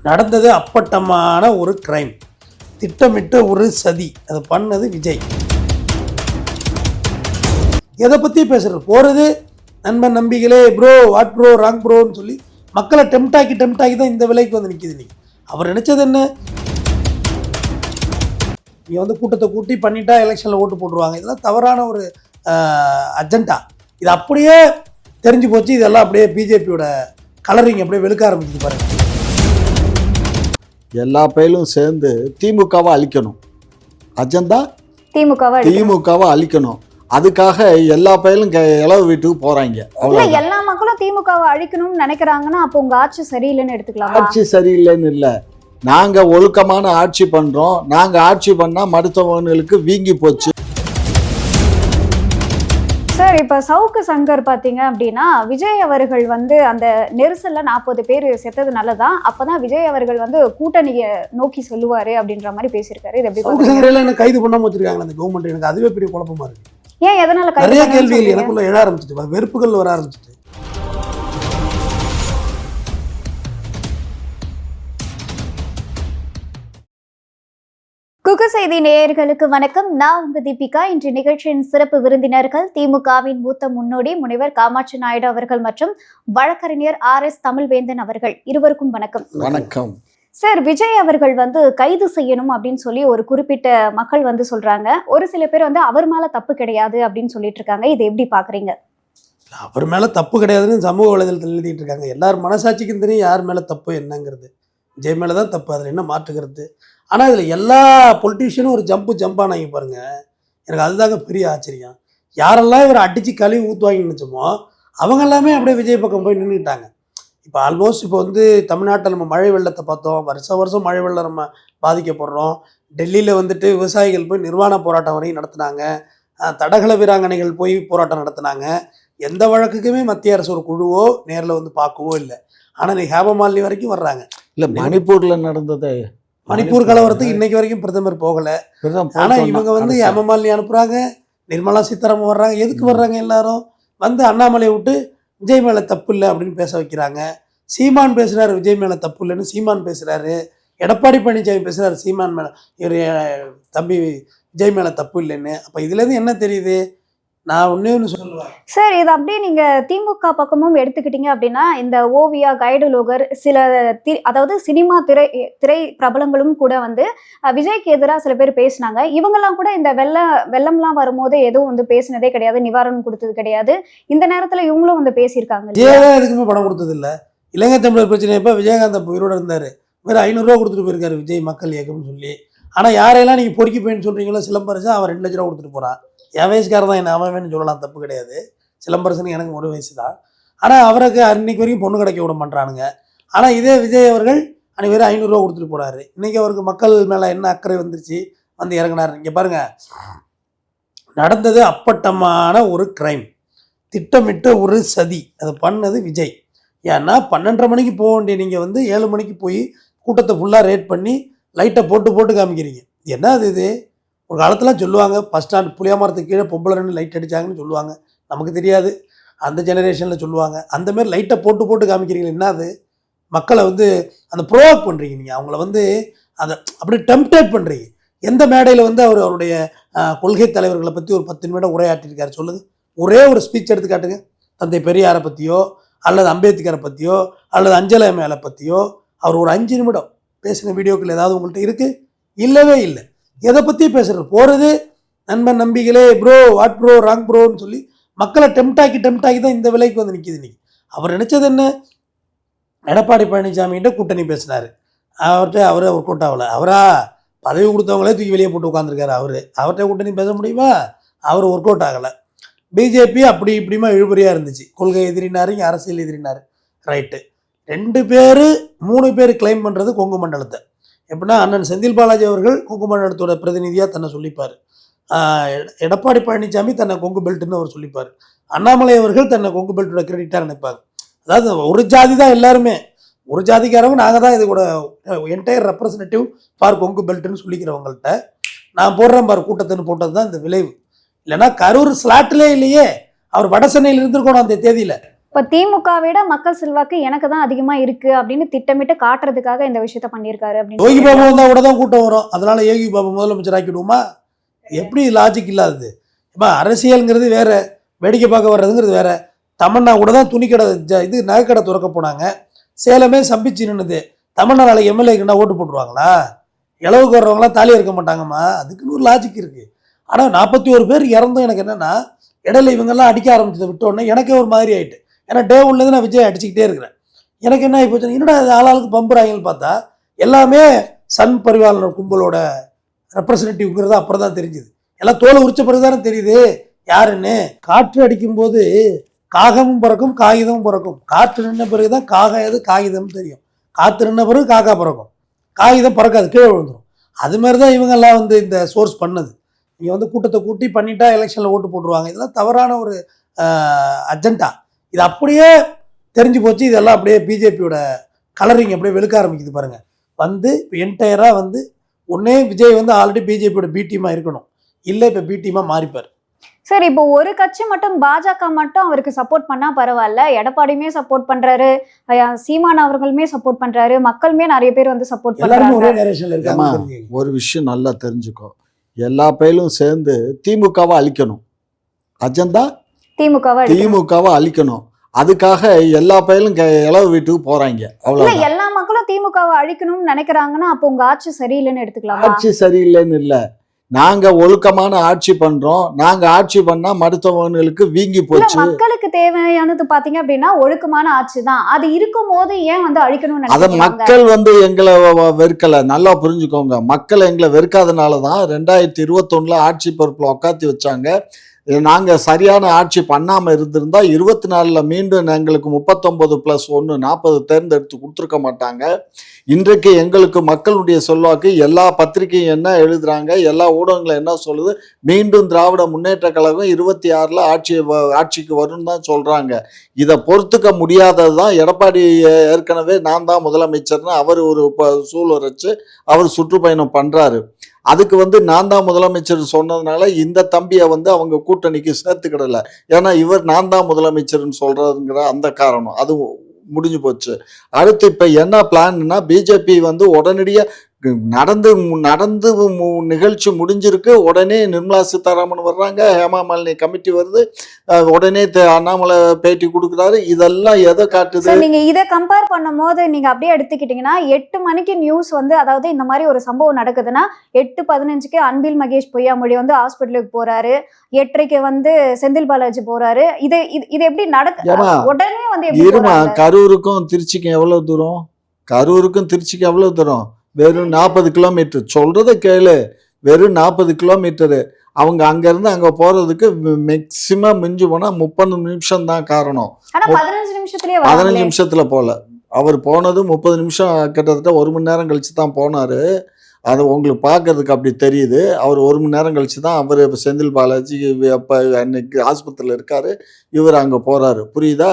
நடந்தது அப்பட்டமான ஒரு கிரைம், திட்டமிட்ட ஒரு சதி. அதை பண்ணது விஜய். எதை பற்றி பேசுறது? போகிறது நண்பன் நம்பிகளே, ப்ரோ வாட் ப்ரோ ராங் ப்ரோன்னு சொல்லி மக்களை டெம்ட் ஆக்கி தான் இந்த விலைக்கு வந்து நிற்கிது. இன்னைக்கு அவர் நினைச்சது என்ன? நீ வந்து கூட்டத்தை கூட்டி பண்ணிட்டா எலெக்ஷனில் ஓட்டு போட்டுருவாங்க. இதெல்லாம் தவறான ஒரு அஜெண்டா. இது அப்படியே தெரிஞ்சு போச்சு. இதெல்லாம் அப்படியே பிஜேபியோட கலரிங் அப்படியே வெளுக்க ஆரம்பிக்குது பாருங்க. எல்லா பயிலும் சேர்ந்து திமுகவை அழிக்கணும். அஜெண்டா திமுகவை அழிக்கணும். அதுக்காக எல்லா பயிலும் இளவு வீட்டுக்கு போறாங்க. எல்லா மக்களும் திமுகவை அழிக்கணும்னு நினைக்கிறாங்கன்னா அப்போ உங்க ஆட்சி சரியில்லைன்னு எடுத்துக்கலாம். ஆட்சி சரியில்லைன்னு இல்லை, நாங்க ஒழுக்கமான ஆட்சி பண்றோம். நாங்க ஆட்சி பண்ணா மருத்துவர்களுக்கு வீங்கி போச்சு. சார், இப்போ சவுக்கு சங்கர் பார்த்தீங்க அப்படின்னா விஜய் அவர்கள் வந்து அந்த நெரிசலில் 40 பேர் செத்தது நல்லதான், அப்போதான் விஜய் அவர்கள் வந்து கூட்டணியை நோக்கி சொல்லுவார் அப்படின்ற மாதிரி பேசியிருக்காரு. இது எப்படி சவுக்கு சங்கர் என்ன கைது பண்ணாம வச்சிருக்காங்க அந்த கவர்மெண்ட்? எனக்கு அதுவே பெரிய குழப்பமா இருக்கு. ஏன் எதனால நிறைய கேள்விகள் எனக்குள்ள எழ ஆரம்பிச்சிட்டு, வெறுப்புகள் வர ஆரம்பிச்சிட்டு. குக்கு செய்தி நேயர்களுக்கு வணக்கம். நான் உங்க தீபிகா. இன்று நிகழ்ச்சியின் சிறப்பு விருந்தினர்கள் திமுகவின் மூத்த முன்னோடி முனைவர் காமாட்சி நாயுடு அவர்கள் மற்றும் வழக்கறிஞர் RS தமிழ்வேந்தன் அவர்கள். இருவருக்கும் வணக்கம். வணக்கம் சார், விஜய் அவர்கள் வந்து கைது செய்யணும் அப்படின்னு சொல்லி ஒரு குறிப்பிட்ட மக்கள் வந்து சொல்றாங்க. ஒரு சில பேர் வந்து அவர் மேல தப்பு கிடையாது அப்படின்னு சொல்லிட்டு இருக்காங்க. இதை எப்படி பாக்குறீங்க? அவர் மேல தப்பு கிடையாதுன்னு சமூக வலைதளத்தில் எழுதிட்டு இருக்காங்க. எல்லாரும் மனசாட்சிக்கும் தெரியும் யார் மேல தப்பு என்னங்கிறது. விஜய் மேலதான் தப்பு, அதில் என்ன மாற்றுக்கிறது? ஆனால் இதில் எல்லா பொலிட்டீஷியனும் ஒரு ஜம்பானாங்க பாருங்க. எனக்கு அதுதாங்க பெரிய ஆச்சரியம். யாரெல்லாம் இவர் அடித்து கழுவி ஊற்றுவாங்கன்னு நினச்சோமோ அவங்க எல்லாமே அப்படியே விஜய் பக்கம் போய் நின்றுட்டாங்க. இப்போ ஆல்மோஸ்ட் இப்போ வந்து தமிழ்நாட்டில் நம்ம மழை வெள்ளத்தை பார்த்தோம். வருஷம் மழை வெள்ளம் நம்ம பாதிக்கப்படுறோம். டெல்லியில் வந்துட்டு விவசாயிகள் போய் நிர்வாண போராட்டம் வரையும் நடத்தினாங்க. தடகள வீராங்கனைகள் போய் போராட்டம் நடத்தினாங்க. எந்த வழக்குக்குமே மத்திய அரசு ஒரு குழுவோ நேரில் வந்து பார்க்கவோ இல்லை. ஆனால் நீ ஹேமமாலினி வரைக்கும் வர்றாங்க. இல்லை, மணிப்பூரில் நடந்தது, மணிப்பூர் கலவரத்துக்கு இன்னைக்கு வரைக்கும் பிரதமர் போகல. ஆனா இவங்க வந்து ஹேமமாலினி அனுப்புறாங்க, நிர்மலா சீதாராமன் வர்றாங்க. எதுக்கு வர்றாங்க? எல்லாரும் வந்து அண்ணாமலையை விட்டு விஜய் மேல தப்பு இல்லை அப்படின்னு பேச வைக்கிறாங்க. சீமான் பேசுறாரு விஜய் மேல தப்பு இல்லைன்னு சீமான் பேசுறாரு. எடப்பாடி பழனிசாமி பேசுறாரு சீமான் மேல, இவர் தம்பி விஜய் மேல தப்பு இல்லைன்னு. அப்ப இதுல இருந்து என்ன தெரியுது? நான் ஒன்னு சொல்லுவேன் சார், இது அப்படியே நீங்க திமுக பக்கமும் எடுத்துக்கிட்டீங்க அப்படின்னா இந்த ஓவியா, கைடலோகர், சில அதாவது சினிமா திரை பிரபலங்களும் கூட வந்து விஜய்க்கு எதிராக சில பேர் பேசினாங்க. இவங்கெல்லாம் கூட இந்த வெள்ளம்லாம் வரும்போது எதுவும் வந்து பேசினதே கிடையாது, நிவாரணம் கொடுத்தது கிடையாது. இந்த நேரத்துல இவங்களும் வந்து பேசியிருக்காங்க. எதுக்குமே படம் கொடுத்தது இல்லை. இலங்கை தமிழர் பிரச்சனை எப்ப விஜயகாந்த் உயிரோட இருந்தாரு, வேற 500 ரூபா கொடுத்துட்டு போயிருக்காரு விஜய் மக்கள் இயக்கம்னு சொல்லி. ஆனா யாரையெல்லாம் நீங்க பொறுக்கி போயின்னு சொல்றீங்களோ, சிலம்பரசன் அவன் 2 லட்ச ரூபா கொடுத்துட்டு போறான். என் வயசுக்காரர் தான், என்ன அவன் சொல்லலாம், தப்பு கிடையாது. சிலம்பரசனுக்கு எனக்கு 1 வயசு தான். ஆனால் அவருக்கு அன்னைக்கு வரைக்கும் பொண்ணு கிடைக்க விட பண்ணுறானுங்க. ஆனால் இதே விஜய் அவர்கள் அன்றைக்கி வேறு 500 ரூபா கொடுத்துட்டு போகிறாரு. இன்றைக்கி அவருக்கு மக்கள் மேலே என்ன அக்கறை வந்துருச்சு, வந்து இறங்கினார். இங்கே பாருங்கள், நடந்தது அப்பட்டமான ஒரு கிரைம், திட்டமிட்ட ஒரு சதி. அதை பண்ணது விஜய். ஏன்னா 12:30 மணிக்கு போக வேண்டிய நீங்கள் வந்து 7 மணிக்கு போய் கூட்டத்தை ஃபுல்லாக ரேட் பண்ணி லைட்டை போட்டு காமிக்கிறீங்க. என்ன அது? இது ஒரு காலத்தில் சொல்லுவாங்க, பஸ் ஸ்டாண்ட் புளியாமரத்துக்கு கீழே பொம்பளை 2 லைட் அடித்தாங்கன்னு சொல்லுவாங்க. நமக்கு தெரியாது, அந்த ஜெனரேஷனில் சொல்லுவாங்க. அந்தமாரி லைட்டை போட்டு காமிக்கிறீங்க. என்ன அது? மக்களை வந்து அந்த ப்ரோவோக் பண்ணுறீங்க. நீங்கள் அவங்கள வந்து அதை அப்படி டெம்ப்டேட் பண்ணுறீங்க. எந்த மேடையில் வந்து அவருடைய கொள்கை தலைவர்களை பற்றி ஒரு 10 நிமிடம் உரையாற்றிருக்காரு சொல்லுங்கள். ஒரே ஒரு ஸ்பீச் எடுத்து காட்டுங்க. தந்தை பெரியாரை பற்றியோ அல்லது அம்பேத்கரை பற்றியோ அல்லது அஞ்சலை மேலே பற்றியோ அவர் ஒரு 5 நிமிடம் பேசின வீடியோக்கள் ஏதாவது உங்கள்கிட்ட இருக்குது? இல்லவே இல்லை. எதை பற்றி பேசுகிறது? போகிறது நண்பன் நம்பிகளே, ப்ரோ வாட் ப்ரோ ராங் ப்ரோன்னு சொல்லி மக்களை டெம்ட் ஆக்கி தான் இந்த விலைக்கு வந்து நிற்கிது. இன்னைக்கு அவர் நினச்சது என்ன? எடப்பாடி பழனிசாமிகிட்ட கூட்டணி பேசினார். அவர் ஒர்க் அவுட் ஆகலை. அவரா பதவி கொடுத்தவங்களே தூக்கி வெளியே போட்டு உட்காந்துருக்காரு. அவர்கிட்ட கூட்டணி பேச முடியுமா? அவர் ஒர்க் அவுட் ஆகலை. பிஜேபி அப்படி இப்படிமா இழுபறியாக இருந்துச்சு. கொள்கை எதிரினார், இங்கே அரசியல் எதிரினார். ரைட்டு. 2 பேர் 3 பேர் கிளைம் பண்ணுறது கொங்கு மண்டலத்தை. எப்படின்னா அண்ணன் செந்தில் பாலாஜி அவர்கள் கொங்கு மண்டலத்தோட பிரதிநிதியாக தன்னை சொல்லிப்பார். எடப்பாடி பழனிசாமி தன்னை கொங்கு பெல்ட்னு அவர் சொல்லிப்பார். அண்ணாமலை அவர்கள் தன்னை கொங்கு பெல்ட்டோட கிரெடிட்டாக நினைப்பாங்க. அதாவது ஒரு ஜாதி தான் எல்லாருமே, ஒரு ஜாதிக்காரங்க நாங்கள் தான் இது கூட என்டையர் ரெப்ரசன்டேட்டிவ் ஃபார் கொங்கு பெல்ட்னு சொல்லிக்கிறவங்கள்ட்ட நான் போடுறேன் பாரு கூட்டத்துன்னு போட்டது தான் இந்த விளைவு. இல்லைன்னா கரூர் ஸ்லாட்டிலே இல்லையே, அவர் வட சென்னையில் இருந்திருக்கணும் அந்த தேதியில். இப்ப திமுக விட மக்கள் செல்வாக்கு எனக்கு தான் அதிகமா இருக்கு அப்படின்னு திட்டமிட்டு காட்டுறதுக்காக இந்த விஷயத்த பண்ணியிருக்காரு யோகி அப்படின்னு பாபு வந்தா கூட தான் கூட்டம் வரும். அதனால யோகி பாபு முதலமைச்சர் ஆக்கிடுவோமா? எப்படி லாஜிக் இல்லாதது? இப்போ அரசியல்ங்கிறது வேற, வேடிக்கை பார்க்க வர்றதுங்கிறது வேற. தமன்னா கூட தான் துணிக்கடை இது நகைக்கடை திறக்க போனாங்க. சேலமே சம்பிச்சு நின்னுது. தமன்னா நாளைக்கு எம்எல்ஏக்குன்னா ஓட்டு போட்டுருவாங்களா? இளவுக்கு வர்றவங்களாம் தாலி இருக்க மாட்டாங்கம்மா. அதுக்குன்னு ஒரு லாஜிக் இருக்கு. ஆனால் 41 பேர் இறந்தும் எனக்கு என்னன்னா, இடையில இவங்கெல்லாம் அடிக்க ஆரம்பிச்சதை விட்டோடனே எனக்கே ஒரு மாதிரி ஆயிட்டு. ஏன்னா டே ஒன்லேருந்து நான் விஜய் அடிச்சுக்கிட்டே இருக்கிறேன். எனக்கு என்ன ஆகி போச்சு, என்னடா ஆளாளுக்கு பம்புறாங்கன்னு பார்த்தா எல்லாமே சன் பரிவாளர் கும்பலோட ரெப்ரசன்டேட்டிவ்ங்கிறது அப்புறம் தான் தெரிஞ்சுது. எல்லாம் தோலை உரிச்ச பிறகு தானே தெரியுது யாருன்னு. காற்று அடிக்கும்போது காகமும் பறக்கும், காகிதமும் பறக்கும். காற்று நின்ன பிறகு தான் காகம் எது காகிதம் தெரியும். காற்று நின்ன பிறகு காக்கா பறக்கும், காகிதம் பறக்காது, கீழே விழுந்துடும். அது மாதிரி தான் இவங்கெல்லாம் இந்த சோர்ஸ் பண்ணது. நீங்கள் கூட்டத்தை கூட்டி பண்ணிட்டா எலெக்ஷனில் ஓட்டு போட்டுருவாங்க. இதெல்லாம் தவறான ஒரு அஜெண்டா. இது அப்படியே தெரிஞ்சு போச்சு. இதெல்லாம் அப்படியே பிஜேபியோட கலரிங் அப்படியே வெளுக்க ஆரம்பிக்குது பாருங்க. இப்போ என்டையராக ஒன்னே விஜய் ஆல்ரெடி பிஜேபியோட பி டீமாக இருக்கணும், இல்லை இப்போ பி டீமாக மாறிப்பார். சரி, இப்போ ஒரு கட்சி மட்டும் பாஜக மட்டும் அவருக்கு சப்போர்ட் பண்ணா பரவாயில்ல, எடப்பாடியுமே சப்போர்ட் பண்றாரு, சீமான் அவர்களுமே சப்போர்ட் பண்றாரு, மக்களுமே நிறைய பேர் சப்போர்ட் எல்லாருமே ஒரே பண்றாங்க. நேரேஷன்ல இருக்காங்க. ஒரு விஷயம் நல்லா தெரிஞ்சுக்கோ, எல்லா பயிலும் சேர்ந்து திமுகவை அழிக்கணும். அஜெண்டா திமுகவை அழிக்கணும். அதுக்காக எல்லா பயிலும் இளவு வீட்டுக்கு போறாங்க. அவ்வளவு எல்லா மக்களும் திமுகவை அழிக்கணும்னு நினைக்கிறாங்கன்னா அப்போ உங்க ஆட்சி சரியில்லைன்னு எடுத்துக்கலாம். ஆட்சி சரியில்லைன்னு இல்ல, நாங்க ஒழுக்கமான ஆட்சி பண்றோம். நாங்க ஆட்சி பண்ணா மருத்துவர்களுக்கு வீங்கி போச்சு. மக்களுக்கு தேவையானது பாத்தீங்க அப்படின்னா ஒழுக்கமான ஆட்சி தான். அது இருக்கும் போது ஏன் அழிக்கணும்னு அத மக்கள் எங்களை வெறுக்கல. நல்லா புரிஞ்சுக்கோங்க, மக்கள் எங்களை வெறுக்காதனாலதான் 2021 ஆட்சி பொறுப்புல உட்காத்தி வச்சாங்க. நாங்க சரியான ஆட்சி பண்ணாம இருந்திருந்தா 24 மீண்டும் எங்களுக்கு 39+1 40 தேர்ந்தெடுத்து கொடுத்துருக்க மாட்டாங்க. இன்றைக்கு எங்களுக்கு மக்களுடைய சொல்வாக்கு, எல்லா பத்திரிகையும் என்ன எழுதுறாங்க, எல்லா ஊடகங்களும் என்ன சொல்லுது, மீண்டும் திராவிட முன்னேற்ற கழகம் 26 ஆட்சிக்கு வரும்னு தான் சொல்றாங்க. இதை பொறுத்துக்க முடியாததுதான் எடப்பாடி ஏற்கனவே நான் தான் முதலமைச்சர்னு அவர் ஒரு சூழல் வச்சு அவர் சுற்றுப்பயணம் பண்றாரு. அதுக்கு நான் தான் முதலமைச்சர் சொன்னதுனால இந்த தம்பியை அவங்க கூட்டணிக்கு சேர்த்துக்கிடல. ஏன்னா இவர் நான் தான் முதலமைச்சர்னு சொல்றதுங்கிற அந்த காரணம் அது முடிஞ்சு போச்சு. அடுத்து இப்ப என்ன பிளான்னா, பிஜேபி உடனடியா நடந்து நிகழ்ச்சி முடிஞ்சிருக்கு. உடனே நிர்மலா சீதாராமன் வர்றாங்க, ஹேமா மாலினி கமிட்டி வருது, உடனே அண்ணாமலை பேட்டி கொடுக்குறாரு. இதெல்லாம் எதை காட்டுது? நீங்க இதை கம்பேர் பண்ணும் போது நீங்க அப்படியே எடுத்துக்கிட்டீங்கன்னா 8 மணிக்கு நியூஸ் அதாவது இந்த மாதிரி ஒரு சம்பவம் நடக்குதுன்னா 8:15க்கு அன்பில் மகேஷ் பொய்யாமொழி ஹாஸ்பிட்டலுக்கு போறாரு, 8:30க்கு செந்தில் பாலாஜி போறாரு. இது எப்படி உடனே இருமா, கரூருக்கும் திருச்சிக்கும் எவ்வளவு தூரம்? கரூருக்கும் திருச்சிக்கும் எவ்வளவு தூரம்? வெறும் 40 கிலோமீட்டர். சொல்றத கேளு, வெறும் 40 கிலோமீட்டரு. அவங்க அங்கிருந்து அங்க போறதுக்கு மேக்சிமம் மிஞ்சி போனா 30 நிமிஷம் தான். காரணம் 15 நிமிஷத்துல போல. அவர் போனது 30 நிமிஷம், கிட்டத்தட்ட 1 மணி நேரம் கழிச்சு தான் போனாரு. அது உங்களுக்கு பார்க்கறதுக்கு அப்படி தெரியுது. அவர் 1 மணி நேரம் கழிச்சு தான் அவர் செந்தில் பாலாஜி அப்போ அன்னைக்கு ஆஸ்பத்திரியில் இருக்காரு, இவர் அங்கே போறாரு. புரியுதா?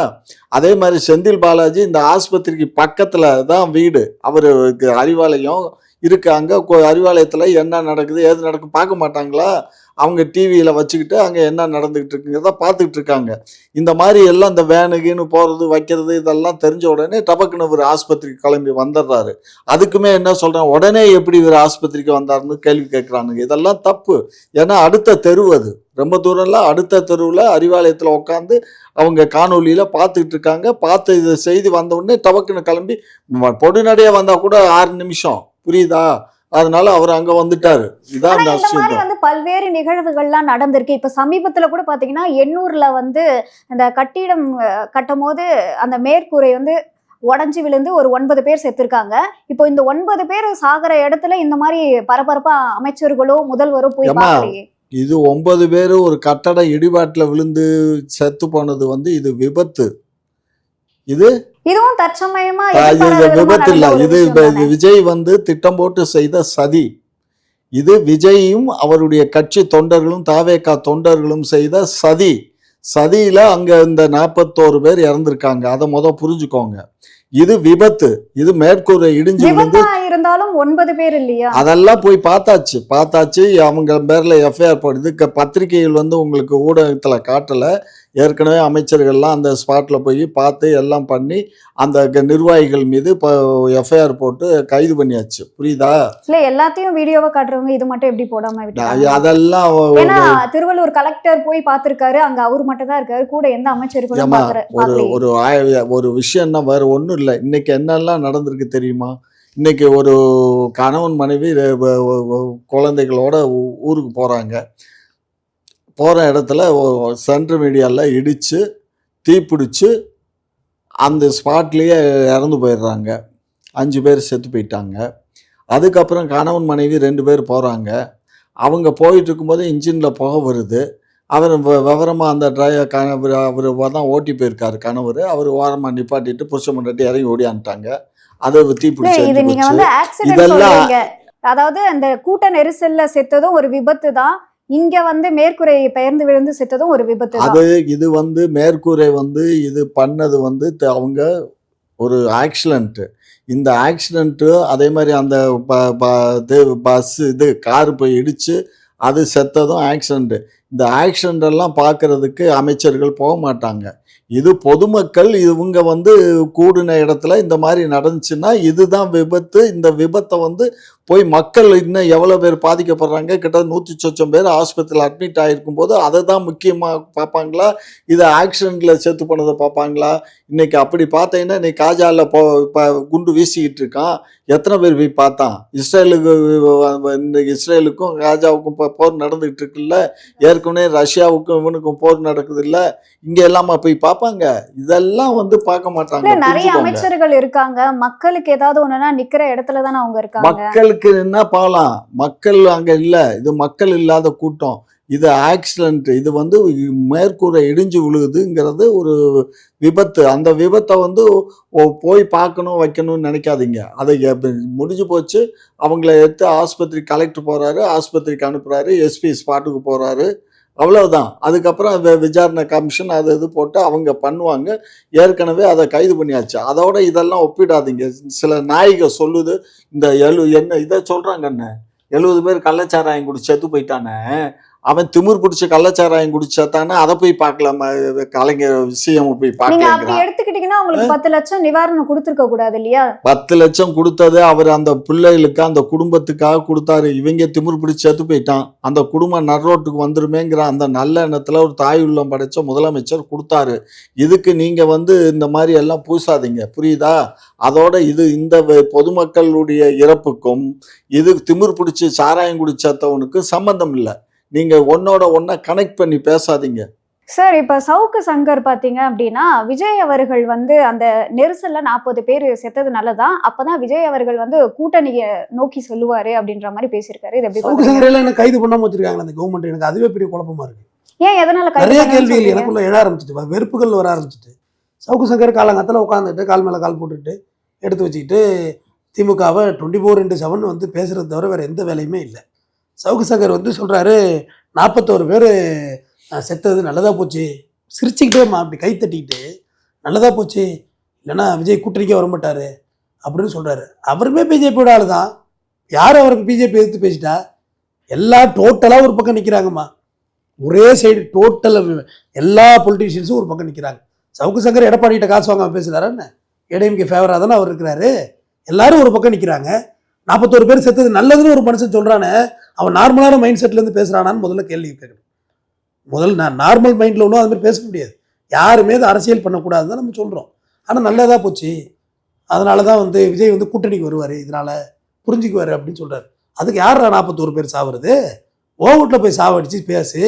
அதே மாதிரி செந்தில் பாலாஜி இந்த ஆஸ்பத்திரிக்கு பக்கத்தில் தான் வீடு. அவருக்கு அறிவாலயம் இருக்கு. அங்கே அறிவாலயத்தில் என்ன நடக்குது ஏது நடக்கும் பார்க்க மாட்டாங்களா? அவங்க டிவியில் வச்சுக்கிட்டு அங்கே என்ன நடந்துக்கிட்டு இருக்குங்கிறத பார்த்துக்கிட்டு இருக்காங்க. இந்த மாதிரி எல்லாம் இந்த வேனுக்குன்னு போகிறது வைக்கிறது இதெல்லாம் தெரிஞ்ச உடனே டபக்குன்னு இவர் ஆஸ்பத்திரிக்கு கிளம்பி வந்துடுறாரு. அதுக்குமே என்ன சொல்கிறேன், உடனே எப்படி இவர் ஆஸ்பத்திரிக்கு வந்தாருன்னு கேள்வி கேட்குறானுங்க. இதெல்லாம் தப்பு. ஏன்னா அடுத்த தெரு, அது ரொம்ப தூரம்லாம், அடுத்த தெருவில் அறிவாலயத்தில் உட்காந்து அவங்க காணொலியில் பார்த்துக்கிட்டு இருக்காங்க. பார்த்து இது செய்தி வந்த உடனே டபக்குன்னு கிளம்பி பொடுநடையாக வந்தால் கூட 6 நிமிஷம். புரியுதா? அதனால அவர் அங்க வந்துட்டாரு. இதான் பல்வேறு நிகழ்வுகள்லாம் நடந்திருக்கு. இப்ப சமீபத்துல கூட பாத்தீங்கன்னா எண்ணூர்ல அந்த கட்டிடம் கட்டும் போது அந்த மேற்கூரை உடஞ்சி விழுந்து ஒரு 9 பேர் செத்துருக்காங்க. இப்போ இந்த 9 பேர் சாகிற இடத்துல இந்த மாதிரி பரபரப்பா அமைச்சர்களோ முதல்வரோ போய் பார்க்கலையே. இது 9 பேரு ஒரு கட்டட இடிபாட்டுல விழுந்து செத்து போனது இது விபத்து. இதுவும் தற்சமயமா விபத்து இல்ல. இது விஜய் திட்டம் போட்டு செய்த சதி. இது விஜயும் அவருடைய கட்சி தொண்டர்களும் தாவேகா தொண்டர்களும் செய்த சதி. சதியில அங்க இந்த 41 பேர் இறந்திருக்காங்க. அதை புரிஞ்சுக்கோங்க. இது விபத்து. இது மேற்கூரை இடிஞ்சு இருந்தாலும் 9 பேர் இல்லையா? அதெல்லாம் போய் பார்த்தாச்சு. அவங்க பேர்ல எஃப்ஐஆர் போடுது. பத்திரிகைகள் உங்களுக்கு ஊடகத்துல காட்டல. ஏற்கனவே அமைச்சர்கள்லாம் அந்த ஸ்பாட்டில் போய் பார்த்து எல்லாம் பண்ணி அந்த நிர்வாகிகள் மீது இப்போ எஃப்ஐஆர் போட்டு கைது பண்ணியாச்சு. புரியுதா? இல்ல எல்லாத்தையும் வீடியோவை காட்டுறவங்க இது மட்டும் எப்படி போடாம விட்டாங்க? அதெல்லாம் ஏன்னா திருவள்ளூர் கலெக்டர் போய் பார்த்திருக்காரு, அங்க அவர் மட்டும் தான் இருக்காரு, கூட எந்த அமைச்சர்களும் ஒரு விஷயம்னா வேற ஒன்றும் இல்லை. இன்னைக்கு என்னெல்லாம் நடந்திருக்கு தெரியுமா? இன்னைக்கு ஒரு கணவன் மனைவி குழந்தைகளோட ஊருக்கு போகிறாங்க. போகிற இடத்துல சென்ட்ரல் மீடியாவில் இடித்து தீப்பிடிச்சு அந்த ஸ்பாட்லேயே இறந்து போயிடுறாங்க. 5 பேர் செத்து போயிட்டாங்க. அதுக்கப்புறம் கணவன் மனைவி 2 பேர் போகிறாங்க. அவங்க போயிட்டு இருக்கும்போது இன்ஜினில் புகை வருது. அவர் விவரமாக அந்த அவர் தான் ஓட்டி போயிருக்காரு கணவர். அவர் ஓரமாக நிப்பாட்டிட்டு புருஷ முன்னாடி இறங்கி ஓடியான்ட்டாங்க. அதை தீப்பிடிச்சு இதெல்லாம் அதாவது அந்த கூட்ட நெரிசல்ல செத்ததும் ஒரு விபத்து தான். இங்க மேற்கூரை பெயர்ந்து விழுந்து செத்ததும் ஒரு விபத்து. அது இது மேற்கூரை இது பண்ணது அவங்க ஒரு ஆக்சிடென்ட். இந்த ஆக்சிடென்ட் அதே மாதிரி அந்த பஸ் கார் போய் இடிச்சு அது செத்ததும் ஆக்சிடென்ட். இந்த ஆக்சிடென்ட் எல்லாம் பார்க்கறதுக்கு அமைச்சர்கள் போக மாட்டாங்க. இது பொதுமக்கள் இவங்க கூடின இடத்துல இந்த மாதிரி நடந்துச்சுன்னா இதுதான் விபத்து. இந்த விபத்தை போய் மக்கள் இன்னும் எவ்வளோ பேர் பாதிக்கப்படுறாங்க, கிட்ட 100 சொச்சம் பேர் ஆஸ்பத்திரியில் அட்மிட் ஆகிருக்கும் போது அதை தான் முக்கியமாக பார்ப்பாங்களா, இதை ஆக்சிடெண்ட்டில் செத்து போனதை பார்ப்பாங்களா? இன்னைக்கு அப்படி பார்த்தீங்கன்னா இன்னைக்கு காஜாவில் குண்டு வீசிக்கிட்டு இருக்கான். எத்தனை பேர் போய் பார்த்தான்? இஸ்ரேலுக்கும் காஜாவுக்கும் போர் நடந்துகிட்டு இருக்குல்ல. ஏற்கனவே ரஷ்யாவுக்கும் இவனுக்கும் போர் நடக்குது இல்லை. இங்க எல்லாமா போய் பார்ப்பாங்க? இதெல்லாம் பார்க்க மாட்டாங்க. நிறைய அமைச்சர்கள் இருக்காங்க. மக்களுக்கு ஏதாவது ஒண்ணுனா நிக்கிற இடத்துல தானே அவங்க இருக்காங்க. மக்களுக்கு என்ன பாலாம்? மக்கள் அங்க இல்ல. இது மக்கள் இல்லாத கூட்டம். இது ஆக்சிடென்ட். இது மேற்கூரை இடிஞ்சு விழுகுதுங்கிறது ஒரு விபத்து. அந்த விபத்தை போய் பார்க்கணும் வைக்கணும்னு நினைக்காதீங்க. அதை முடிஞ்சு போச்சு. அவங்கள எடுத்து ஆஸ்பத்திரி கலெக்டர் போறாரு, ஆஸ்பத்திரிக்கு அனுப்புறாரு, எஸ்பி ஸ்பாட்டுக்கு போறாரு, அவ்வளவுதான். அதுக்கப்புறம் விசாரணை கமிஷன் இது போட்டு அவங்க பண்ணுவாங்க. ஏற்கனவே அதை கைது பண்ணியாச்சு. அதோட இதெல்லாம் ஒப்பிடாதீங்க. சில நாய்க சொல்லுது இந்த என்ன இதை சொல்றாங்கன்னு 70 பேர் கள்ளச்சாராயம் குடிச்சு செத்து போயிட்டானே, அவன் திமிர் பிடிச்ச கள்ளச்சாராயம் குடிச்சாத்தானே அதை போய் பார்க்கலாமா? கலைஞர் விஷயம் போய் பார்க்கலாம். எடுத்துக்கிட்டீங்கன்னா உங்களுக்கு 10 லட்சம் நிவாரணம் கொடுத்துருக்க கூடாது இல்லையா? 10 லட்சம் கொடுத்தது அவர் அந்த பிள்ளைகளுக்கு அந்த குடும்பத்துக்காக கொடுத்தாரு. இவங்க திமிர் பிடிச்சு செத்து போயிட்டான். அந்த குடும்பம் நடுரோட்டுக்கு வந்துருமேங்கிற அந்த நல்ல எண்ணத்துல ஒரு தாய் உள்ளம் படைச்ச முதலமைச்சர் கொடுத்தாரு. இதுக்கு நீங்க இந்த மாதிரி எல்லாம் பூசாதீங்க. புரியுதா? அதோட இந்த பொதுமக்களுடைய இறப்புக்கும் இது திமிர் பிடிச்சி சாராயம் குடிச்சவனுக்கு சம்பந்தம் இல்லை. நீங்க ஒன்னோட ஒன்ன கனெக்ட் பண்ணி பேசாதீங்க சார். இப்ப சவுக்கு சங்கர் பாத்தீங்க அப்படின்னா விஜய் அவர்கள் அந்த நெரிசல்ல 40 பேர் செத்தது நல்லதான், அப்பதான் விஜய் அவர்கள் கூட்டணியை நோக்கி சொல்லுவாரு அப்படின்ற மாதிரி பேசியிருக்காரு. இது எப்படி சவுக்கு சங்கர் எல்லாம் என்ன கைது பண்ணாம வச்சிருக்காங்க அந்த கவர்மெண்ட்? எனக்கு அதுவே பெரிய குழப்பமா இருக்கு. ஏன் எதனால நிறைய கேள்விகள் எனக்குள்ள எழ ஆரம்பிச்சிட்டு, வெறுப்புகள் வர ஆரம்பிச்சிட்டு. சவுக்கு சங்கர் காலங்கத்துல உட்காந்துட்டு கால் மேல கால் போட்டுட்டு எடுத்து வச்சுக்கிட்டு திமுகவை 24/7 பேசுறது தவிர வேற எந்த வேலையுமே இல்லை. சவுக்கு சங்கர் சொல்றாரு 41 பேர் செத்தது நல்லதா போச்சு, சிரிச்சுக்கிட்டே அப்படி கை தட்டிக்கிட்டு நல்லதா போச்சு, இல்லைன்னா விஜய் கூட்டணிக்கே வரமாட்டாரு அப்படின்னு சொல்றாரு. அவருமே பிஜேபியோட ஆளு தான். யார் அவருக்கு பிஜேபி எதிர்த்து பேசிட்டா? எல்லாம் டோட்டலாக ஒரு பக்கம் நிற்கிறாங்கம்மா. ஒரே சைடு டோட்டல் எல்லா பொலிட்டீஷியன்ஸும் ஒரு பக்கம் நிற்கிறாங்க. சவுக்கு சங்கர் எடப்பாடிகிட்ட காசு வாங்காம பேசுகிறாருன்னு ஏடிஎம்கே ஃபேவராக தானே அவர் இருக்கிறாரு. எல்லாரும் ஒரு பக்கம் நிற்கிறாங்க. 41 பேர் செத்தது நல்லதுன்னு ஒரு மனுஷன் சொல்றானே, அவன் நார்மலான மைண்ட் செட்லேருந்து பேசுகிறானான்னு முதல்ல கேள்வி கேட்கணும். நான் நார்மல் மைண்டில் ஒன்றும் அது மாதிரி பேச முடியாது. யாருமே அது அரசியல் பண்ணக்கூடாதுன்னு தான் நம்ம சொல்கிறோம். ஆனால் நல்லதாக போச்சு, அதனால தான் விஜய் கூட்டணிக்கு வருவார், இதனால் புரிஞ்சுக்குவார் அப்படின்னு சொல்கிறார். அதுக்கு யார் 41 பேர் சாவுறது? ஓ வீட்டில் போய் சாவடிச்சு பேசு.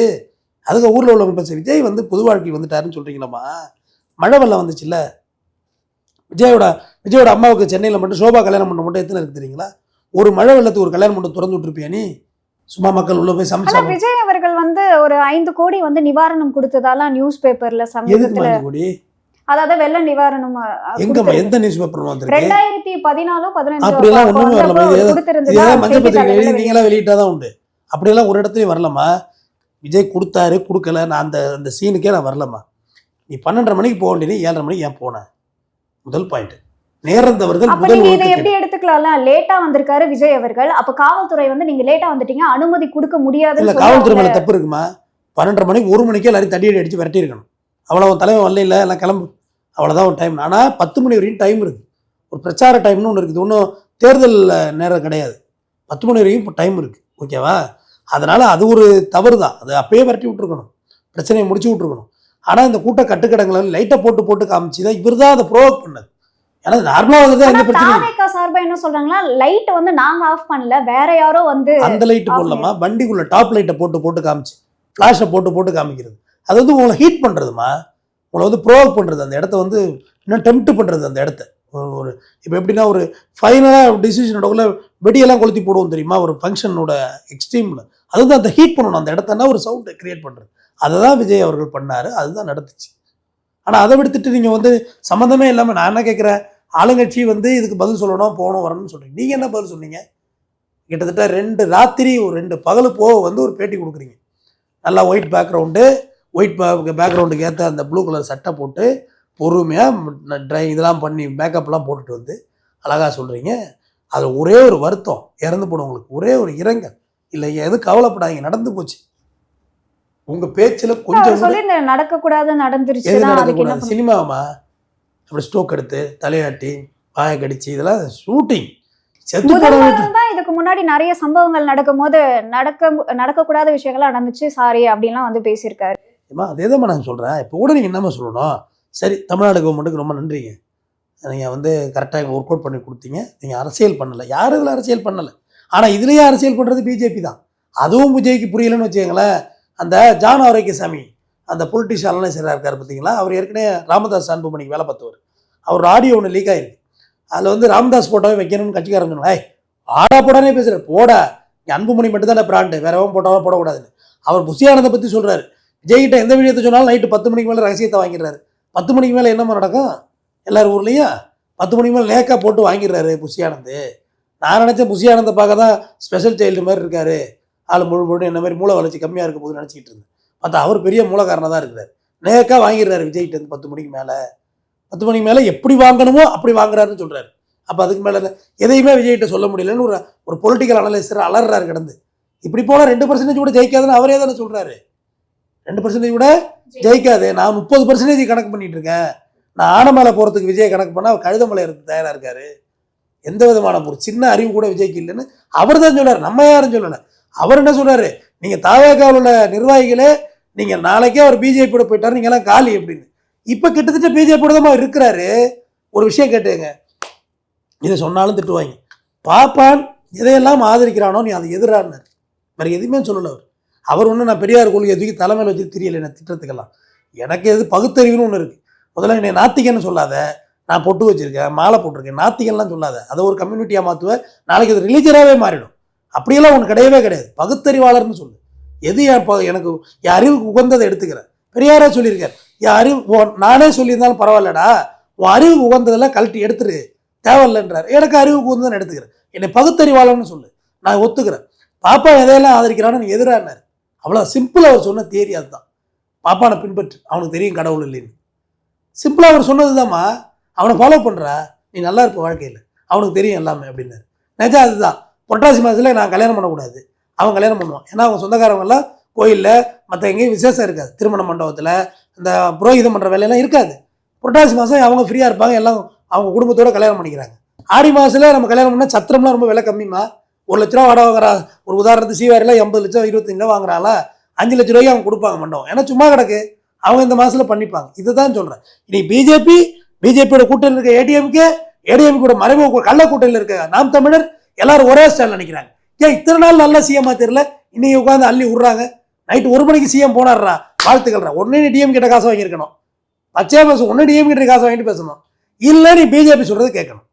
அதுக்கு ஊரில் உள்ளவங்க பேச. விஜய் பொது வாழ்க்கை வந்துட்டாருன்னு சொல்கிறீங்களாம்மா. மழை வெள்ளம் வந்துச்சுல்ல. விஜயோட அம்மாவுக்கு சென்னையில் மட்டும் சோபா கல்யாணம் பண்ண மட்டும் எத்தனை இருக்கு தெரியுங்களா? ஒரு மழை வெள்ளத்துக்கு ஒரு கல்யாணம் மட்டும் திறந்து விட்டுருப்பியா நீ? சும்மா மக்கள் உள்ள போய் சமைச்சா. விஜய் அவர்கள் ஒரு 5 கோடி நிவாரணம் கொடுத்ததாலாம் நியூஸ் பேப்பர்ல சமீபத்துல. 5 கோடி அதாவது வெள்ள நிவாரணம் எங்கம்மா எந்த நியூஸ் பேப்பர் வந்திருக்கு? 2014-15 அப்படியெல்லாம் ஒண்ணுமே வரலமா. இதெல்லாம் மஞ்சள் பத்திரிகை எழுதி நீங்களா வெளியிட்டாதான் உண்டு. அப்படியெல்லாம் ஒரு இடத்துலையும் வரலமா. விஜய் கொடுத்தாரு கொடுக்கல, நான் அந்த சீனுக்கே நான் வரலமா. நீ 12:30 மணிக்கு போக வேண்டியது 7:30 மணிக்கு ஏன் போன? முதல் பாயிண்ட். நேர்ந்தவர்கள் இதை எப்படி எடுத்துக்கலாம்ல? லேட்டா வந்திருக்காரு விஜய் அவர்கள். அப்ப காவல்துறை நீங்க லேட்டா வந்துட்டீங்க, அனுமதி கொடுக்க முடியாது. இல்ல, காவல்துறை மேல தப்பு இருக்குமா? 12:30 மணிக்கு 1 மணிக்கே எல்லாரும் தடியடி அடிச்சு விரட்டி இருக்கணும். அவ்வளோ தலைவன் வரல இல்லை எல்லாம் கிளம்பு, அவ்வளோதான் ஒரு டைம். ஆனால் 10 மணி வரைக்கும் டைம் இருக்குது. ஒரு பிரச்சார டைம்னு ஒன்று இருக்குது. ஒன்றும் தேர்தல் நேரம் கிடையாது. 10 மணி வரைக்கும் இப்போ டைம் இருக்குது. ஓகேவா? அதனால் அது ஒரு தவறு தான். அது அப்பயே விரட்டி விட்ருக்கணும், பிரச்சனையை முடிச்சு விட்ருக்கணும். ஆனால் இந்த கூட்ட கட்டுக்கடங்களை லைட்டை போட்டு போட்டு காமிச்சு தான் இவர் தான் அதை ப்ரோவோக் பண்ணது. ஏன்னா நார்மலாக வந்து எந்த பிரச்சனையும் தாவேகா சார்பா என்ன சொல்றாங்களா, லைட் வந்து நாங்க ஆஃப் பண்ணல, வேற யாரோ வந்து அந்த லைட்டு போடலாமா, வண்டிக்குள்ள டாப் லைட்டை போட்டு போட்டு காமிச்சு ஃப்ளாஷை போட்டு போட்டு காமிக்கிறது. அது வந்து உங்களை ஹீட் பண்ணுறதுமா, உங்களை வந்து ப்ரோவோக் பண்ணுறது, அந்த இடத்த வந்து இன்னும் டெம்ப்ட் பண்ணுறது. அந்த இடத்த ஒரு இப்போ எப்படின்னா ஒரு ஃபைனலாக டிசிஷன் எடுக்கல வெடியெல்லாம் கொளுத்தி போடுவோம் தெரியுமா, ஒரு ஃபங்க்ஷனோட எக்ஸ்ட்ரீமில். அது வந்து அந்த ஹீட் பண்ணணும், அந்த இடத்தனா ஒரு சவுண்டை கிரியேட் பண்ணுறது. அதை தான் விஜய் அவர்கள் பண்ணார், அதுதான் நடந்துச்சு. ஆனால் அதை விடுத்துட்டு நீங்கள் வந்து சம்மந்தமே இல்லாமல் நான் என்ன கேட்குறேன், ஆளுங்கட்சி வந்து இதுக்கு பதில் சொல்லணும் போகணும் வரணும்னு சொல்கிறீங்க. நீங்கள் என்ன பதில் சொன்னீங்க? கிட்டத்தட்ட 2 ராத்திரி 2 பகல் போக வந்து ஒரு பேட்டி கொடுக்குறீங்க. நல்லா ஒயிட் பேக்ரவுண்டு, ஒயிட் பேக்ரவுண்டுக்கு ஏற்ற அந்த ப்ளூ கலர் சட்டை போட்டு பொறுமையாக இதெல்லாம் பண்ணி மேக்கப்லாம் போட்டுட்டு வந்து அழகாக சொல்கிறீங்க. அது ஒரே ஒரு வருத்தம், இறந்து போனவங்களுக்கு ஒரே ஒரு இரங்கல் இல்லை, எதுவும் கவலைப்படாதீங்க, நடந்து போச்சு. உங்கள் பேச்சில் கொஞ்சம் சொல்லி நடக்கக்கூடாது நடந்துருச்சு. எது நடக்கக்கூடாது? சினிமாமா அப்படி ஸ்டோக் எடுத்து தலையாட்டி வாயை கடிச்சு இதெல்லாம் ஷூட்டிங். செத்து தான் இதுக்கு முன்னாடி நிறைய சம்பவங்கள் நடக்கும் போது நடக்கக்கூடாத விஷயங்கள்லாம் நடந்துச்சு, சாரி அப்படின்லாம் வந்து பேசியிருக்காரு. அதே தான் நான் சொல்கிறேன். இப்போ கூட நீங்கள் என்னம்மா சொல்லணும், சரி தமிழ்நாடு கவர்மெண்ட்டுக்கு ரொம்ப நன்றிங்க, நீங்கள் வந்து கரெக்டாக ஒர்க் அவுட் பண்ணி கொடுத்தீங்க, நீங்கள் அரசியல் பண்ணலை, யாரும் இதில் அரசியல் பண்ணலை. ஆனால் இதுலேயே அரசியல் பண்ணுறது பிஜேபி தான். அதுவும் விஜய்க்கு புரியலன்னு வச்சுக்கோங்களேன். அந்த ஜான் ஆரோக்கியசாமி அந்த பொலிட்டிஷியன்லாம் சரியாக இருக்கார் பார்த்தீங்களா, அவர் ஏற்கனவே ராமதாஸ் அன்புமணிக்கு வேலை பார்த்தவர். அவர் ஆடியோ ஒன்று லீக் ஆகிருக்கு. அதில் வந்து ராமதாஸ் போட்டோவே வைக்கணும்னு கட்சிக்காரன் சொன்னாங்க. ஆடா போடானே பேசுகிறார். போடா, அன்புமணி மட்டும் தான் பிராண்டு, வேற எவன் போட்டாலும் போடக்கூடாதுன்னு. அவர் புஷியானதை பற்றி சொல்கிறார். விஜய்கிட்ட எந்த விஷயத்தை சொன்னாலும் நைட்டு 10 மணிக்கு மேலே ரகசியத்தை வாங்கிடுறாரு. 10 மணிக்கு மேலே என்னம்மா நடக்கும் எல்லார் ஊர்லேயும்? 10 மணிக்கு மேலே லேக்காக போட்டு வாங்கிடுறாரு புஷியானந்து. நான் நினச்சேன் புஷியானந்தை பார்க்க தான் ஸ்பெஷல் சைல்டு மாதிரி இருக்காரு, ஆள் முழு என்ன மாதிரி மூளை வளர்ச்சி கம்மியாக இருக்க போது நினச்சிக்கிட்டு இருந்தேன். பார்த்தா அவர் பெரிய மூலக்காரனாக தான் இருக்கிறார். நேக்காக வாங்கிடுறாரு விஜய்கிட்ட 10 மணிக்கு மேலே. 10 மணிக்கு மேலே எப்படி வாங்கணுமோ அப்படி வாங்குறாருன்னு சொல்கிறாரு. அப்போ அதுக்கு மேலே எதையுமே விஜய்கிட்ட சொல்ல முடியலன்னு ஒரு பொலிட்டிக்கல் அனலைசர் அலறாரு கிடந்து. இப்படி போனால் 2% கூட ஜெயிக்காதுன்னு அவரே தானே சொல்கிறாரு. 2% கூட ஜெயிக்காது, நான் 30% கணக்கு பண்ணிட்டு இருக்கேன். நான் ஆனமலை போகிறதுக்கு விஜய் கணக்கு பண்ணால் அவர் கழுதமலை இருக்கு தயாராக இருக்காரு. எந்த விதமான ஒரு சின்ன அறிவு கூட விஜய்க்கு இல்லைன்னு அவர் தான் சொல்கிறார், நம்ம யாரும் சொல்லலை. அவர் என்ன சொல்கிறாரு, நீங்கள் தாவேக்காவில் உள்ள நிர்வாகிகளே நீங்கள் நாளைக்கே அவர் பிஜேபியோட போயிட்டார், நீங்கள்லாம் காலி அப்படின்னு. இப்போ கிட்டத்தட்ட பிஜேபியோட தான் இருக்கிறாரு. ஒரு விஷயம் கேட்டுங்க, இதை சொன்னாலும் திட்டுவாங்க. பாப்பான் எதையெல்லாம் ஆதரிக்கிறானோ நீ அதை எதிரானார், வேறு எதுவுமே சொல்லலை அவர். அவர் ஒன்றும் நான் பெரியார் கொள்கையை தூக்கி தலைமையில் வச்சு தெரியலை என்ன திட்டத்துக்கெல்லாம். எனக்கு எது பகுத்தறிவுன்னு ஒன்று இருக்குது. முதல்ல என்னை நாத்திகன்னு சொல்லாத, நான் பொட்டு வச்சுருக்கேன், மாலை போட்டிருக்கேன், நாத்திகன்லாம் சொல்லாத. அதை ஒரு கம்யூனிட்டியாக மாற்றுவேன், நாளைக்கு அது ரிலீஜனாகவே மாறிடும். அப்படியெல்லாம் ஒன்று கிடையவே கிடையாது. பகுத்தறிவாளர்னு சொல்லு. எது எனக்கு என் அறிவுக்கு உகந்ததை எடுத்துக்கிறேன். பெரியாரே சொல்லியிருக்கார், என் அறிவு நானே சொல்லியிருந்தாலும் பரவாயில்லடா, உன் அறிவுக்கு உகந்ததெல்லாம் கழட்டி எடுத்துரு, தேவையில்லைன்றார். எனக்கு அறிவுக்கு உகந்ததை எடுத்துக்கிறேன், என்னை பகுத்தறிவாளர்னு சொல்லு, நான் ஒத்துக்கிறேன். பாப்பா எதையெல்லாம் ஆதரிக்கிறான்னு நீ எதிரானார். அவ்வளோ சிம்பிளாக அவர் சொன்ன தியரி அதுதான். பாப்பானை பின்பற்று, அவனுக்கு தெரியும் கடவுள் இல்லைன்னு. சிம்பிளாக அவர் சொன்னது தான்மா, அவனை ஃபாலோ பண்ணுறா, நீ நல்லா இருப்ப வாழ்க்கையில், அவனுக்கு தெரியும் எல்லாமே அப்படின்னாரு. நிஜம் அதுதான். புரட்டாசி மாதத்தில் நான் கல்யாணம் பண்ணக்கூடாது, அவன் கல்யாணம் பண்ணுவான். ஏன்னா அவங்க சொந்தக்காரவங்கெல்லாம் கோயிலில் மற்ற எங்கேயும் விசேஷம் இருக்காது, திருமண மண்டபத்தில் இந்த புரோகிதம் பண்ணுற வேலையெல்லாம் இருக்காது. புரட்டாசி மாதம் அவங்க ஃப்ரீயாக இருப்பாங்க, எல்லாம் அவங்க குடும்பத்தோடு கல்யாணம் பண்ணிக்கிறாங்க. ஆடி மாதத்தில் நம்ம கல்யாணம் பண்ணால் சத்திரம்லாம் ரொம்ப விலை கம்மிமா. 1 லட்ச ரூபா வாடகை வாங்குறா. ஒரு உதாரணத்துக்கு சீவாரில் 80 லட்சம் 25 லட்சம் வாங்குறாங்களா, 5 லட்ச ரூபாய்க்கு அவங்க கொடுப்பாங்க மண்டபம். ஏன்னா சும்மா கிடக்கு, அவங்க இந்த மாதத்தில் பண்ணிப்பாங்க. இதுதான் சொல்கிறேன். இன்னைக்கு பிஜேபியோட கூட்டணியில் இருக்க ஏடிஎம்கோட மறைமுக கள்ள கூட்டணியில் இருக்க நாம் தமிழர் எல்லாரும் ஒரே ஸ்டைல் நினைக்கிறாங்க. ஏன் இத்தனை நாள் நல்ல சிஎம்மா தெரியல, இன்னைக்கு உட்காந்து அள்ளி விட்றாங்க. நைட்டு 1 மணிக்கு சிஎம் போனாடுறா, வாழ்த்துக்கள்றா. ஒன்னே நீ டிஎம் கிட்ட காசு வாங்கியிருக்கணும், பச்சையா பேசணும். ஒன்று டிஎம் கிட்ட காசு வாங்கிட்டு பேசணும், இல்லை நீ பிஜேபி சொல்கிறது கேட்கணும்.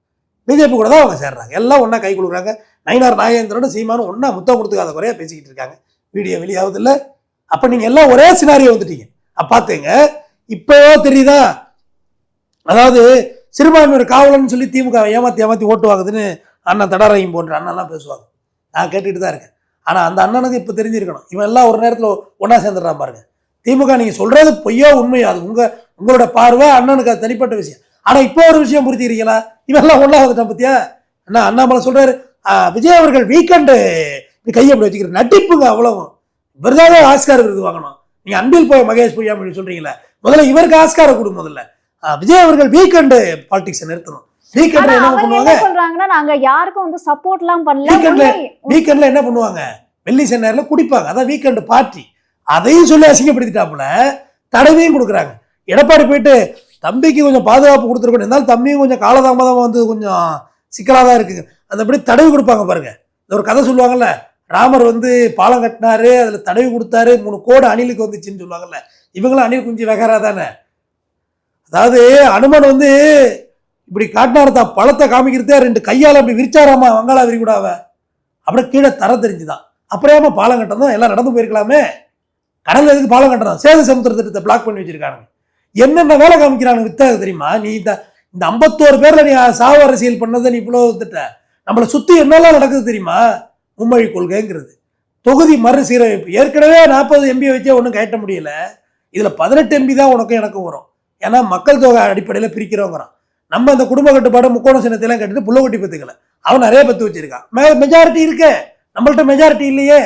பிஜேபி கூட தான் அவங்க சேர்றாங்க, எல்லாம் ஒன்றா கை கொடுக்குறாங்க. நயினார் நாகேந்திரனும் சீமானும் ஒன்றா முத்தம் கொடுத்துக்காத குறையா பேசிக்கிட்டு இருக்காங்க. வீடியோ வெளியாகுது இல்லை? அப்போ நீங்கள் எல்லாம் ஒரே சினாரியோ வந்துட்டீங்க. பார்த்துங்க, இப்போவோ தெரியுதா? அதாவது சிறுபான்மையோர் காவலன்னு சொல்லி திமுக ஏமாற்றி ஓட்டு வாங்குதுன்னு அண்ணன் தடாரையும் போன்ற அண்ணன்லாம் பேசுவாங்க, நான் கேட்டுக்கிட்டு தான் இருக்கேன். ஆனால் அந்த அண்ணனுக்கு இப்போ தெரிஞ்சிருக்கணும், இவன் எல்லாம் ஒரு நேரத்தில் ஒன்றா சேர்ந்துடுறான் பாருங்க. திமுக நீங்கள் சொல்கிறது பொய்யோ உண்மையோ அது உங்களோட பார்வை, அண்ணனுக்கு அது தனிப்பட்ட விஷயம். ஆனால் இப்போ ஒரு விஷயம் புரிஞ்சுக்கிறீங்களா, இவெல்லாம் ஒன்றா வந்துட்டான் பற்றியா? அண்ணா அண்ணாமலை சொல்கிறாரு, விஜய் அவர்கள் வீக்கெண்டு கையை அப்படி வச்சுக்கிற நடிப்புங்க அவ்வளவும். விருதாக ஆஸ்கார் விருது வாங்கணும். நீங்கள் அன்பில் போய் மகேஷ் பொய்யாமொழி சொல்கிறீங்களா, முதல்ல இவருக்கு ஆஸ்கார கொடு. முதல்ல விஜய் அவர்கள் வீக்கெண்டு பாலிடிக்ஸை நிறுத்தணும். வீக்கெண்ட்ல என்ன அவங்க பண்ணுவாங்க? என்ன சொல்றாங்கன்னா நாங்க யாருக்கும் வந்து சப்போர்ட் எல்லாம் பண்ணல. வீக்கெண்ட்ல என்ன பண்ணுவாங்க? வெள்ளி சென்னார்ல குடிப்பாங்க. அதான் வீக்கெண்டு பார்ட்டி. அதையும் சொல்லி அசிங்கப்படுத்திட்டாப்புல தடவையும் கொடுக்குறாங்க. எடப்பாடி போயிட்டு தம்பிக்கு கொஞ்சம் பாதுகாப்பு கொடுத்துருக்கணும், இருந்தாலும் தம்பியும் கொஞ்சம் காலதாமதம் வந்து கொஞ்சம் சிக்கலாக தான் இருக்குங்க, அந்தபடி தடவி கொடுப்பாங்க பாருங்க. இந்த ஒரு கதை சொல்லுவாங்கல்ல, ராமர் வந்து பாலம் கட்டினாரு, அதில் தடவி கொடுத்தாரு, 3 கோடு அணிலுக்கு வந்துச்சுன்னு சொல்லுவாங்கல்ல. இவங்களும் அணில் குஞ்சு வெகரா தானே. அதாவது அனுமன் வந்து இப்படி காட்டினாரு, தான் பழத்தை காமிக்கிறதே 2 கையால் அப்படி விரிச்சாராமா வங்காள விரிகுடாவ, அப்புறம் கீழே தர தெரிஞ்சுதான். அப்புறமா பாலம் கட்டணும், எல்லாம் நடந்து போயிருக்கலாமே. கடல்ல எதுக்கு பாலம் கட்டணும்? சேது சமுத்திர திட்டத்தை பிளாக் பண்ணி வச்சிருக்காங்க. என்னென்ன வேலை காமிக்கிறாங்க வித்தாக தெரியுமா? நீ இந்த 51 பேர்ல நீ சாவு அரசியல் பண்ணதை நீ இவ்வளோ திட்ட. நம்மளை சுற்றி என்னெல்லாம் நடக்குது தெரியுமா? மும்மொழி கொள்கைங்கிறது, தொகுதி மறுசீரமைப்பு. ஏற்கனவே 40 எம்பியை வச்சே ஒன்றும் கட்ட முடியல. இதில் 18 எம்பி தான் உனக்கும் எனக்கும் வரும். ஏன்னா மக்கள் தொகை அடிப்படையில் பிரிக்கிறோங்கிறான். நம்ம அந்த குடும்ப கட்டுப்பாடு முக்கோண சின்னத்தையெல்லாம் கட்டிட்டு புள்ள குட்டி பத்துக்கல, அவன் நிறைய பத்து வச்சிருக்கான். மெஜாரிட்டி இருக்கு, நம்மள்ட்ட மெஜாரிட்டி இல்லையே.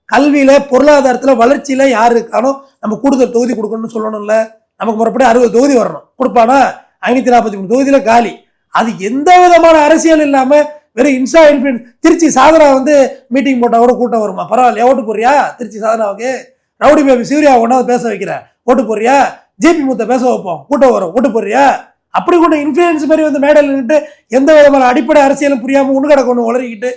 கல்வியில பொருளாதாரத்தில் வளர்ச்சியில யாரு இருக்கானோ நம்ம கூடுதல் தொகுதி கொடுக்கணும்னு சொல்லணும்ல. நமக்கு முறைப்படி 60 தொகுதி வரணும், கொடுப்பானா? 543 தொகுதியில காலி. அது எந்த விதமான அரசியல் இல்லாம வெறும் இன்ஸ்டா இன்ஃபுளுன்ஸ். திருச்சி சாதனா வந்து மீட்டிங் போட்டா கூட கூட்டம் வருமா? பரவாயில்லையா? ஓட்டு போறியா? திருச்சி சாதனாவுக்கு ரவுடி பேபி சூர்யா ஒன்னாவது பேச வைக்கிற, ஓட்டு போறியா? ஜேபி முத்த பேச வைப்போம், கூட்டம் வரும், ஓட்டு போறியா? அப்படி கூட இன்ஃபுளுன்ஸ் மாதிரி வந்து மேடையில் நின்றுட்டு எந்த விதமான அடிப்படை அரசியலும் புரியாம ஒன்று கிடக்கணும் உளறிக்கிட்டு